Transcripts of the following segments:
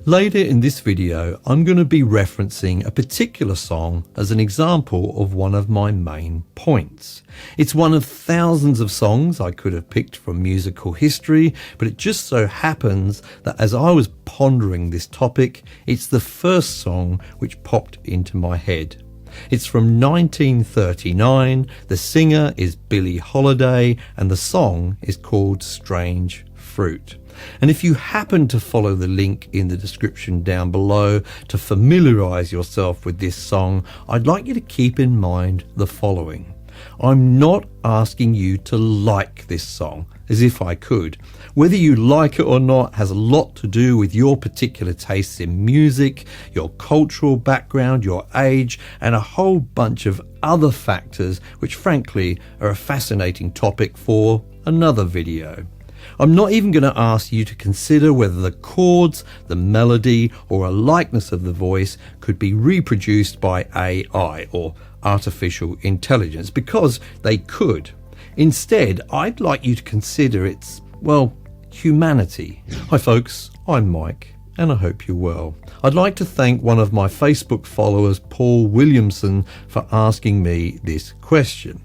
Later in this video, I'm going to be referencing a particular song as an example of one of my main points. It's one of thousands of songs I could have picked from musical history, but it just so happens that as I was pondering this topic, it's the first song which popped into my head. It's from 1939, the singer is Billie Holiday, and the song is called Strange Fruit. And if you happen to follow the link in the description down below to familiarise yourself with this song, I'd like you to keep in mind the following. I'm not asking you to like this song, as if I could. Whether you like it or not has a lot to do with your particular tastes in music, your cultural background, your age, and a whole bunch of other factors which frankly are a fascinating topic for another video. I'm not even going to ask you to consider whether the chords, the melody, or a likeness of the voice could be reproduced by AI or artificial intelligence, because they could. Instead, I'd like you to consider its, well, humanity. Hi folks, I'm Mike, and I hope you're well. I'd like to thank one of my Facebook followers, Paul Williamson, for asking me this question.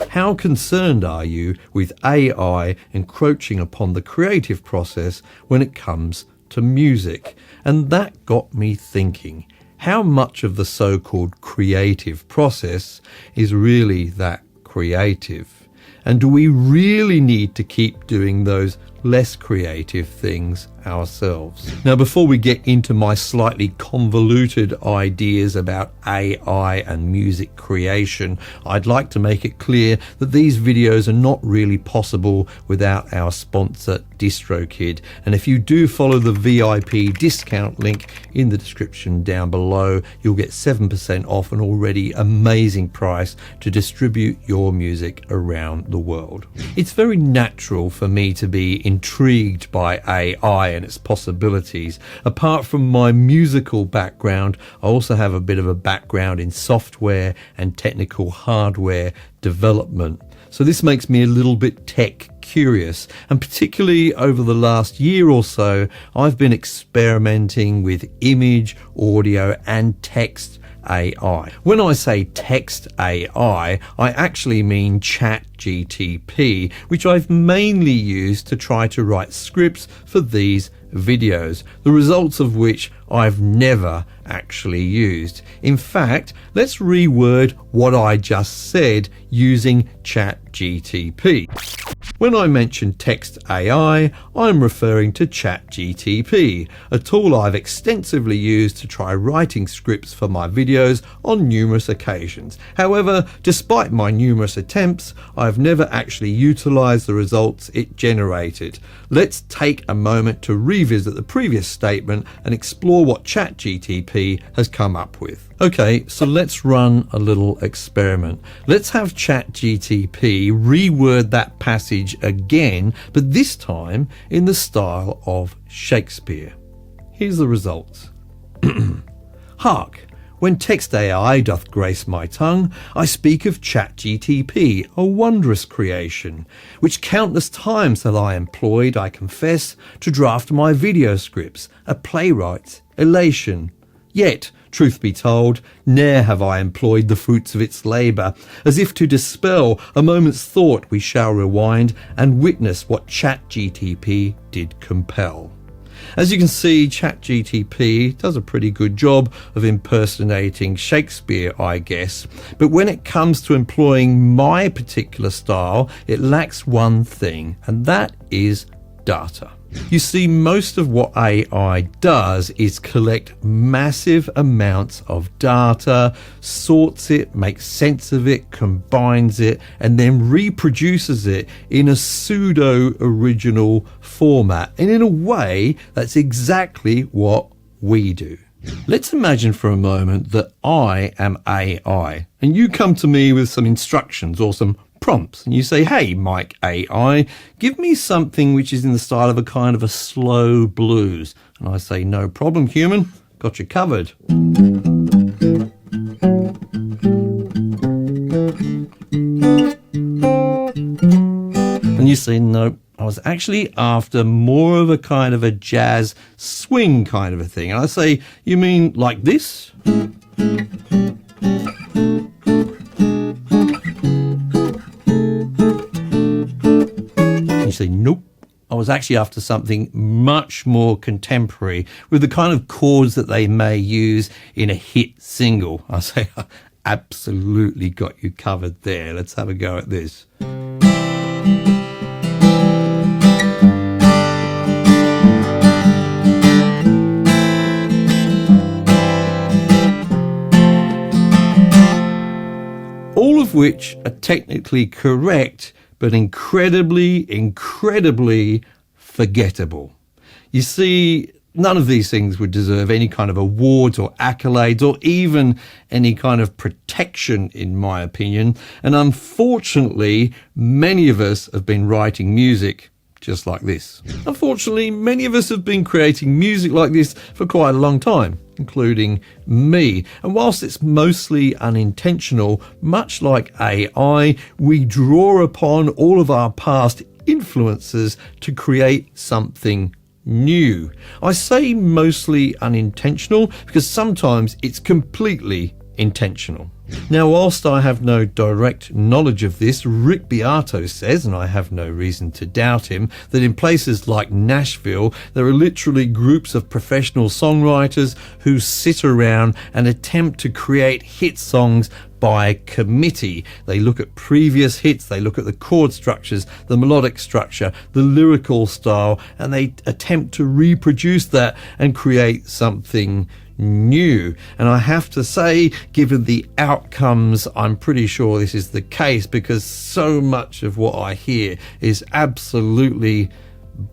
How concerned are you with AI encroaching upon the creative process when it comes to music? And that got me thinking, how much of the so-called creative process is really that creative? And do we really need to keep doing those less creative things ourselves? Now, before we get into my slightly convoluted ideas about AI and music creation, I'd like to make it clear that these videos are not really possible without our sponsor DistroKid. And if you do follow the VIP discount link in the description down below, you'll get 7% off an already amazing price to distribute your music around the world. It's very natural for me to be intrigued by AI and its possibilities. Apart from my musical background, I also have a bit of a background in software and technical hardware development. So this makes me a little bit tech curious, and particularly over the last year or so, I've been experimenting with image, audio, and text AI. When I say text AI, I actually mean ChatGPT, which I've mainly used to try to write scripts for these videos, the results of which I've never actually used. In fact, let's reword what I just said using ChatGPT. When I mention text AI, I'm referring to ChatGPT, a tool I've extensively used to try writing scripts for my videos on numerous occasions. However, despite my numerous attempts, I've never actually utilized the results it generated. Let's take a moment to revisit the previous statement and explore what ChatGPT has come up with. Okay, so let's run a little experiment. Let's have ChatGPT reword that passage again, but this time in the style of Shakespeare. Here's the results. Hark! When text AI doth grace my tongue, I speak of ChatGPT, a wondrous creation, which countless times have I employed, I confess, to draft my video scripts, a playwright's elation. Yet, truth be told, ne'er have I employed the fruits of its labour, as if to dispel a moment's thought we shall rewind and witness what ChatGPT did compel. As you can see, ChatGPT does a pretty good job of impersonating Shakespeare, I guess, but when it comes to employing my particular style, it lacks one thing, and that is data. You see, most of what AI does is collect massive amounts of data, sorts it, makes sense of it, combines it, and then reproduces it in a pseudo-original format. And in a way, that's exactly what we do. Let's imagine for a moment that I am AI, and you come to me with some instructions or some prompts, and you say, hey, MikeAI, give me something which is in the style of a kind of a slow blues. And I say, no problem, human, got you covered. And you say, no, I was actually after more of a kind of a jazz swing kind of a thing. And I say, you mean like this? And you say, nope. I was actually after something much more contemporary with the kind of chords that they may use in a hit single. I say, absolutely got you covered there. Let's have a go at this. All of which are technically correct, but incredibly forgettable. You see, none of these things would deserve any kind of awards or accolades or even any kind of protection, in my opinion. And unfortunately, many of us have been writing music just like this. Unfortunately, many of us have been creating music like this for quite a long time, including me. And whilst it's mostly unintentional, much like AI, we draw upon all of our past influences to create something new. I say mostly unintentional because sometimes it's completely intentional. Now, whilst I have no direct knowledge of this, Rick Beato says, and I have no reason to doubt him, that in places like Nashville, there are literally groups of professional songwriters who sit around and attempt to create hit songs by committee. They look at previous hits, they look at the chord structures, the melodic structure, the lyrical style, and they attempt to reproduce that and create something new. And I have to say, given the outcomes, I'm pretty sure this is the case, because so much of what I hear is absolutely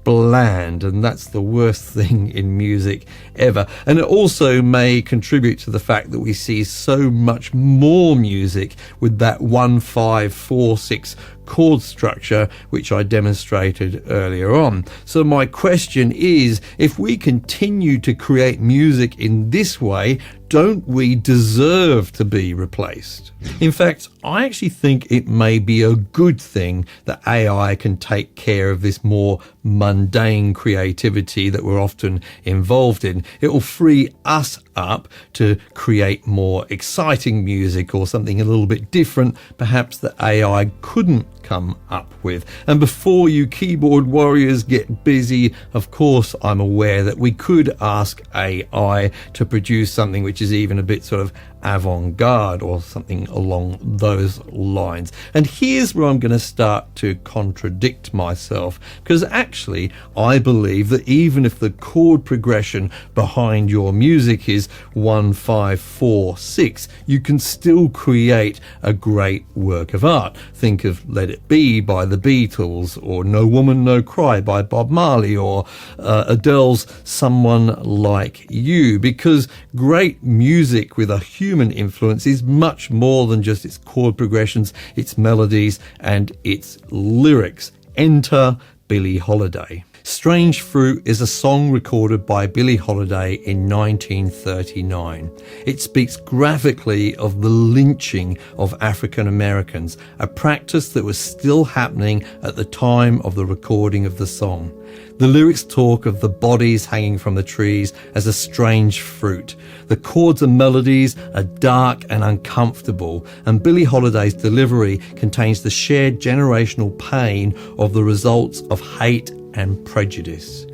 bland, and that's the worst thing in music ever. And it also may contribute to the fact that we see so much more music with that 1-5-4-6 chord structure, which I demonstrated earlier on. So my question is, if we continue to create music in this way, don't we deserve to be replaced? In fact, I actually think it may be a good thing that AI can take care of this more mundane creativity that we're often involved in. It will free us up to create more exciting music or something a little bit different, perhaps that AI couldn't come up with. And before you keyboard warriors get busy, of course, I'm aware that we could ask AI to produce something which is even a bit sort of avant-garde or something along those lines. And here's where I'm going to start to contradict myself, because actually I believe that even if the chord progression behind your music is 1-5-4-6, you can still create a great work of art. Think of Let It Be by the Beatles, or No Woman No Cry by Bob Marley, or Adele's Someone Like You, because great music with a human influence is much more than just its chord progressions, its melodies, and its lyrics. Enter Billie Holiday. Strange Fruit is a song recorded by Billie Holiday in 1939. It speaks graphically of the lynching of African Americans, a practice that was still happening at the time of the recording of the song. The lyrics talk of the bodies hanging from the trees as a strange fruit. The chords and melodies are dark and uncomfortable, and Billie Holiday's delivery contains the shared generational pain of the results of hate and prejudice.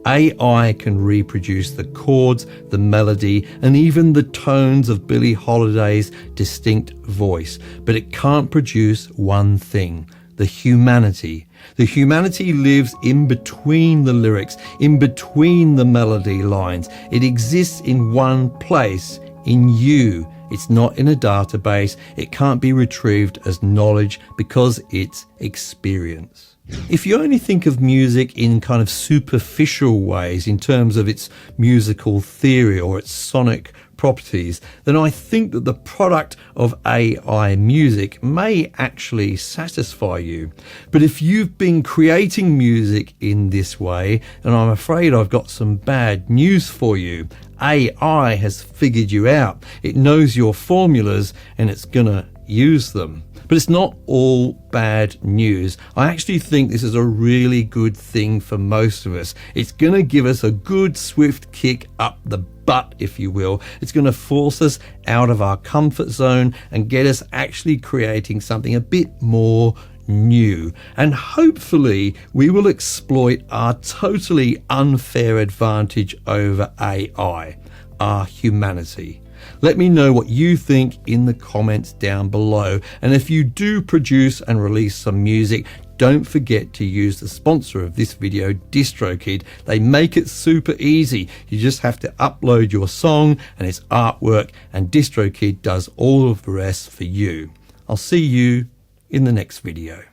AI can reproduce the chords, the melody, and even the tones of Billie Holiday's distinct voice, but it can't produce one thing: the humanity. The humanity lives in between the lyrics, in between the melody lines. It exists in one place, in you. It's not in a database. It can't be retrieved as knowledge because it's experience. If you only think of music in kind of superficial ways in terms of its musical theory or its sonic properties, then I think that the product of AI music may actually satisfy you. But if you've been creating music in this way, then I'm afraid I've got some bad news for you. AI has figured you out. It knows your formulas and it's gonna use them. But it's not all bad news. I actually think this is a really good thing for most of us. It's going to give us a good swift kick up the butt, if you will. It's going to force us out of our comfort zone and get us actually creating something a bit more new. And hopefully we will exploit our totally unfair advantage over AI, our humanity. Let me know what you think in the comments down below. And if you do produce and release some music, don't forget to use the sponsor of this video, DistroKid. They make it super easy. You just have to upload your song and its artwork, and DistroKid does all of the rest for you. I'll see you in the next video.